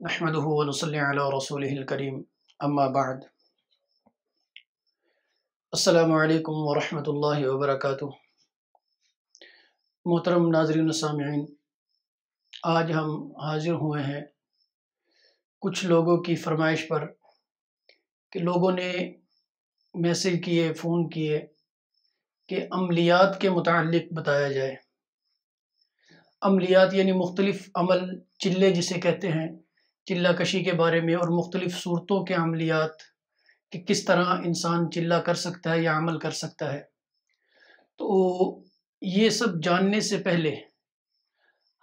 نحمده ونصلي على رسوله الكريم اما بعد السلام علیکم ورحمۃ اللہ وبرکاتہ۔ محترم ناظرین و سامعین، آج ہم حاضر ہوئے ہیں کچھ لوگوں کی فرمائش پر کہ لوگوں نے میسیج کیے، فون کیے کہ عملیات کے متعلق بتایا جائے۔ عملیات یعنی مختلف عمل، چلے جسے کہتے ہیں، چلہ کشی کے بارے میں، اور مختلف صورتوں کے عملیات کہ کس طرح انسان چلہ کر سکتا ہے یا عمل کر سکتا ہے۔ تو یہ سب جاننے سے پہلے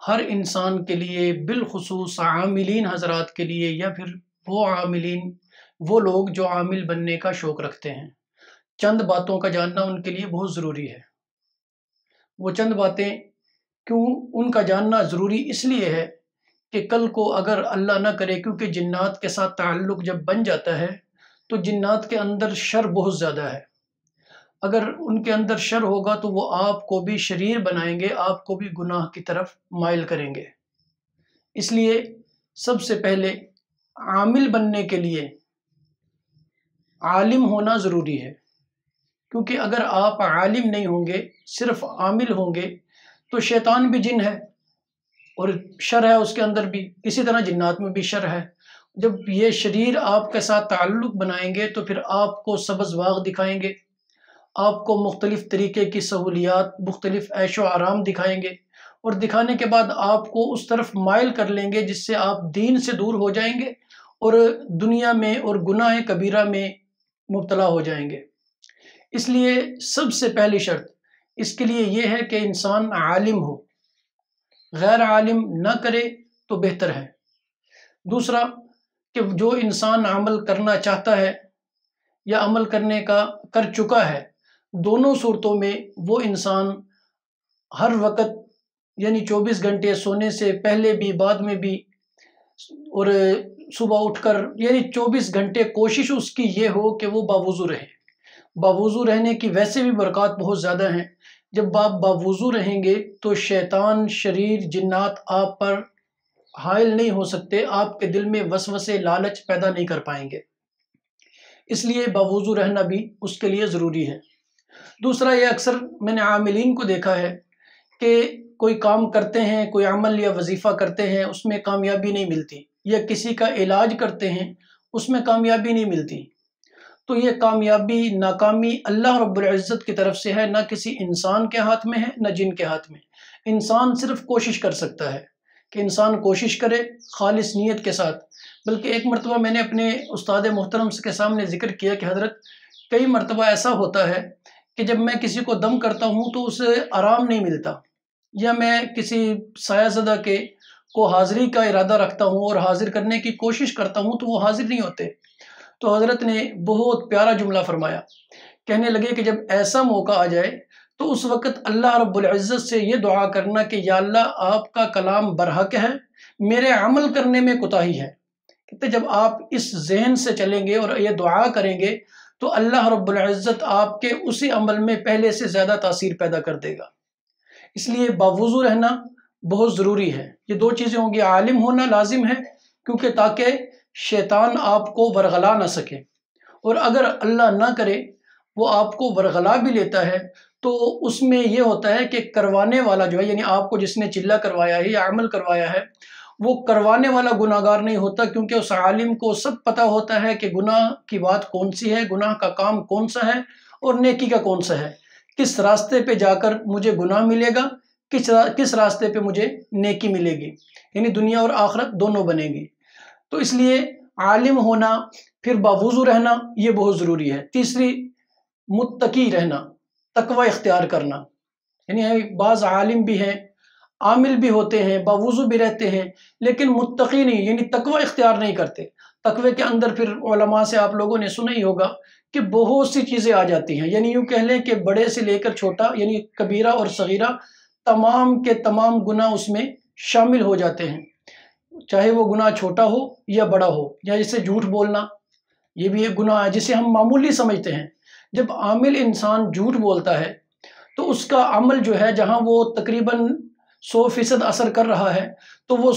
ہر انسان کے لیے، بالخصوص عاملین حضرات کے لیے، یا پھر وہ لوگ جو عامل بننے کا شوق رکھتے ہیں، چند باتوں کا جاننا ان کے لیے بہت ضروری ہے۔ وہ چند باتیں کیوں ان کا جاننا ضروری اس لیے ہے کہ کل کو اگر اللہ نہ کرے، کیونکہ جنات کے ساتھ تعلق جب بن جاتا ہے تو جنات کے اندر شر بہت زیادہ ہے۔ اگر ان کے اندر شر ہوگا تو وہ آپ کو بھی شریر بنائیں گے، آپ کو بھی گناہ کی طرف مائل کریں گے۔ اس لیے سب سے پہلے عامل بننے کے لیے عالم ہونا ضروری ہے، کیونکہ اگر آپ عالم نہیں ہوں گے، صرف عامل ہوں گے، تو شیطان بھی جن ہے اور شر ہے اس کے اندر بھی، اسی طرح جنات میں بھی شر ہے۔ جب یہ شریر آپ کے ساتھ تعلق بنائیں گے تو پھر آپ کو سبز باغ دکھائیں گے، آپ کو مختلف طریقے کی سہولیات، مختلف عیش و آرام دکھائیں گے، اور دکھانے کے بعد آپ کو اس طرف مائل کر لیں گے جس سے آپ دین سے دور ہو جائیں گے اور دنیا میں اور گناہ کبیرہ میں مبتلا ہو جائیں گے۔ اس لیے سب سے پہلی شرط اس کے لیے یہ ہے کہ انسان عالم ہو، غیر عالم نہ کرے تو بہتر ہے۔ دوسرا کہ جو انسان عمل کرنا چاہتا ہے یا عمل کرنے کا کر چکا ہے، دونوں صورتوں میں وہ انسان ہر وقت، یعنی 24 گھنٹے سونے سے پہلے بھی، بعد میں بھی، اور صبح اٹھ کر، یعنی 24 گھنٹے کوشش اس کی یہ ہو کہ وہ باوضو رہے۔ باوضو رہنے کی ویسے بھی برکات بہت زیادہ ہیں۔ جب آپ باوضو رہیں گے تو شیطان، شریر، جنات آپ پر حائل نہیں ہو سکتے، آپ کے دل میں وسوسے، لالچ پیدا نہیں کر پائیں گے۔ اس لیے باوضو رہنا بھی اس کے لیے ضروری ہے۔ دوسرا یہ اکثر میں نے عاملین کو دیکھا ہے کہ کوئی کام کرتے ہیں، کوئی عمل یا وظیفہ کرتے ہیں، اس میں کامیابی نہیں ملتی، یا کسی کا علاج کرتے ہیں اس میں کامیابی نہیں ملتی، تو یہ کامیابی ناکامی اللہ رب العزت کی طرف سے ہے، نہ کسی انسان کے ہاتھ میں ہے، نہ جن کے ہاتھ میں۔ انسان صرف کوشش کر سکتا ہے کہ انسان کوشش کرے خالص نیت کے ساتھ۔ بلکہ ایک مرتبہ میں نے اپنے استاد محترم کے سامنے ذکر کیا کہ حضرت، کئی مرتبہ ایسا ہوتا ہے کہ جب میں کسی کو دم کرتا ہوں تو اسے آرام نہیں ملتا، یا میں کسی سایہ زدہ کو حاضری کا ارادہ رکھتا ہوں اور حاضر کرنے کی کوشش کرتا ہوں تو وہ حاضر نہیں ہوتے۔ تو حضرت نے بہت پیارا جملہ فرمایا، کہنے لگے کہ جب ایسا موقع آ جائے تو اس وقت اللہ رب العزت سے یہ دعا کرنا کہ یا اللہ، آپ کا کلام برحق ہے، میرے عمل کرنے میں کوتاہی ہے۔ کہتے جب آپ اس ذہن سے چلیں گے اور یہ دعا کریں گے تو اللہ رب العزت آپ کے اسی عمل میں پہلے سے زیادہ تاثیر پیدا کر دے گا۔ اس لیے باوضو رہنا بہت ضروری ہے۔ یہ دو چیزیں ہوں گی، عالم ہونا لازم ہے، کیونکہ تاکہ شیطان آپ کو ورغلا نہ سکے، اور اگر اللہ نہ کرے وہ آپ کو ورغلا بھی لیتا ہے تو اس میں یہ ہوتا ہے کہ کروانے والا جو ہے، یعنی آپ کو جس نے چلہ کروایا ہے یا عمل کروایا ہے، وہ کروانے والا گناہ گار نہیں ہوتا، کیونکہ اس عالم کو سب پتہ ہوتا ہے کہ گناہ کی بات کون سی ہے، گناہ کا کام کون سا ہے اور نیکی کا کون سا ہے، کس راستے پہ جا کر مجھے گناہ ملے گا، کس راستے پہ مجھے نیکی ملے گی، یعنی دنیا اور آخرت دونوں بنے گی۔ تو اس لیے عالم ہونا، پھر باوضو رہنا، یہ بہت ضروری ہے۔ تیسری، متقی رہنا، تقوی اختیار کرنا، یعنی بعض عالم بھی ہیں، عامل بھی ہوتے ہیں، باوضو بھی رہتے ہیں، لیکن متقی نہیں، یعنی تقوی اختیار نہیں کرتے۔ تقوی کے اندر پھر علماء سے آپ لوگوں نے سنا ہی ہوگا کہ بہت سی چیزیں آ جاتی ہیں، یعنی یوں کہہ لیں کہ بڑے سے لے کر چھوٹا، یعنی کبیرہ اور صغیرہ، تمام کے تمام گناہ اس میں شامل ہو جاتے ہیں، چاہے وہ گناہ چھوٹا ہو یا بڑا ہو۔ یا جیسے جھوٹ بولنا، یہ بھی ایک گناہ ہے جسے ہم معمولی سمجھتے ہیں۔ جب عامل انسان جھوٹ بولتا ہے تو اس کا عمل جو ہے، جہاں وہ تقریباً 100% اثر کر رہا ہے، تو وہ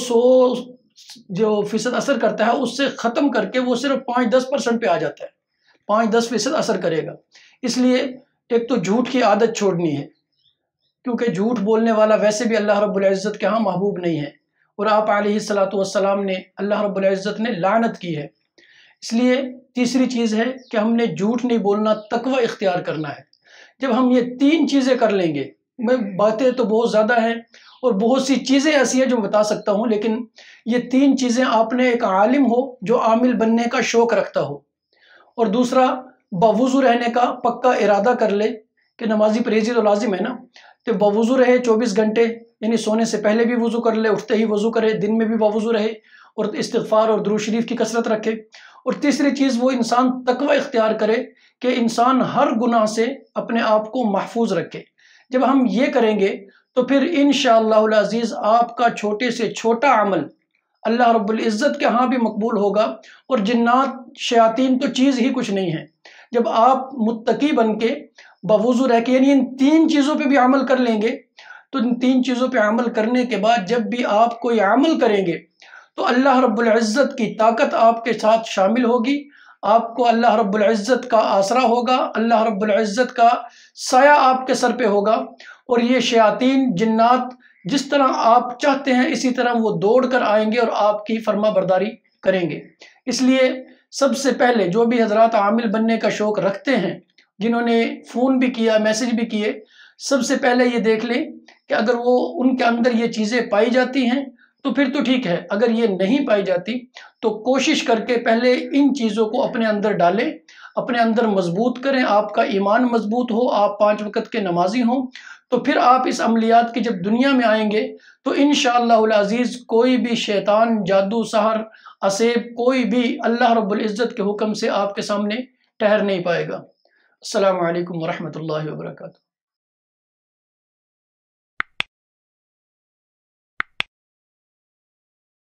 جو فیصد اثر کرتا ہے اس سے ختم کر کے وہ صرف 5-10% پہ آ جاتا ہے، 5-10% اثر کرے گا۔ اس لیے ایک تو جھوٹ کی عادت چھوڑنی ہے، کیونکہ جھوٹ بولنے والا ویسے بھی اللہ رب العزت کے ہاں محبوب نہیں ہے، اور آپ علیہ السلام نے اللہ رب العزت نے لعنت کی ہے۔ اس لیے تیسری چیز ہے کہ ہم نے جھوٹ نہیں بولنا، تقوی اختیار کرنا ہے۔ جب ہم یہ 3 چیزیں کر لیں گے، میں باتیں تو بہت زیادہ ہیں اور بہت سی چیزیں ایسی ہیں جو بتا سکتا ہوں، لیکن یہ 3 چیزیں آپ نے ایک عالم ہو جو عامل بننے کا شوق رکھتا ہو، اور دوسرا باوضو رہنے کا پکا ارادہ کر لے کہ نمازی پرہیزی تو لازم ہے نا، تو باوضو رہے 24 گھنٹے، یعنی سونے سے پہلے بھی وضو کر لے، اٹھتے ہی وضو کرے، دن میں بھی باوضو رہے، اور استغفار اور درود شریف کی کثرت رکھے۔ اور تیسری چیز وہ انسان تقوی اختیار کرے کہ انسان ہر گناہ سے اپنے آپ کو محفوظ رکھے۔ جب ہم یہ کریں گے تو پھر انشاءاللہ العزیز آپ کا چھوٹے سے چھوٹا عمل اللہ رب العزت کے ہاں بھی مقبول ہوگا، اور جنات شیاطین تو چیز ہی کچھ نہیں ہے۔ جب آپ متقی بن کے باوضو رہ کے، یعنی ان 3 چیزوں پہ بھی عمل کر لیں گے، تو ان 3 چیزوں پہ عمل کرنے کے بعد جب بھی آپ کوئی عمل کریں گے تو اللہ رب العزت کی طاقت آپ کے ساتھ شامل ہوگی، آپ کو اللہ رب العزت کا آسرا ہوگا، اللہ رب العزت کا سایہ آپ کے سر پہ ہوگا، اور یہ شیاطین جنات جس طرح آپ چاہتے ہیں اسی طرح وہ دوڑ کر آئیں گے اور آپ کی فرما برداری کریں گے۔ اس لیے سب سے پہلے جو بھی حضرات عامل بننے کا شوق رکھتے ہیں، جنہوں نے فون بھی کیا، میسج بھی کیے، سب سے پہلے یہ دیکھ لیں کہ اگر وہ ان کے اندر یہ چیزیں پائی جاتی ہیں تو پھر تو ٹھیک ہے، اگر یہ نہیں پائی جاتی تو کوشش کر کے پہلے ان چیزوں کو اپنے اندر ڈالیں، اپنے اندر مضبوط کریں، آپ کا ایمان مضبوط ہو، آپ 5 وقت کے نمازی ہوں، تو پھر آپ اس عملیات کی جب دنیا میں آئیں گے تو انشاءاللہ العزیز کوئی بھی شیطان، جادو، سحر، عصیب، کوئی بھی اللہ رب العزت کے حکم سے آپ کے سامنے ٹھہر نہیں پائے گا۔ السلام علیکم ورحمۃ اللہ وبرکاتہ۔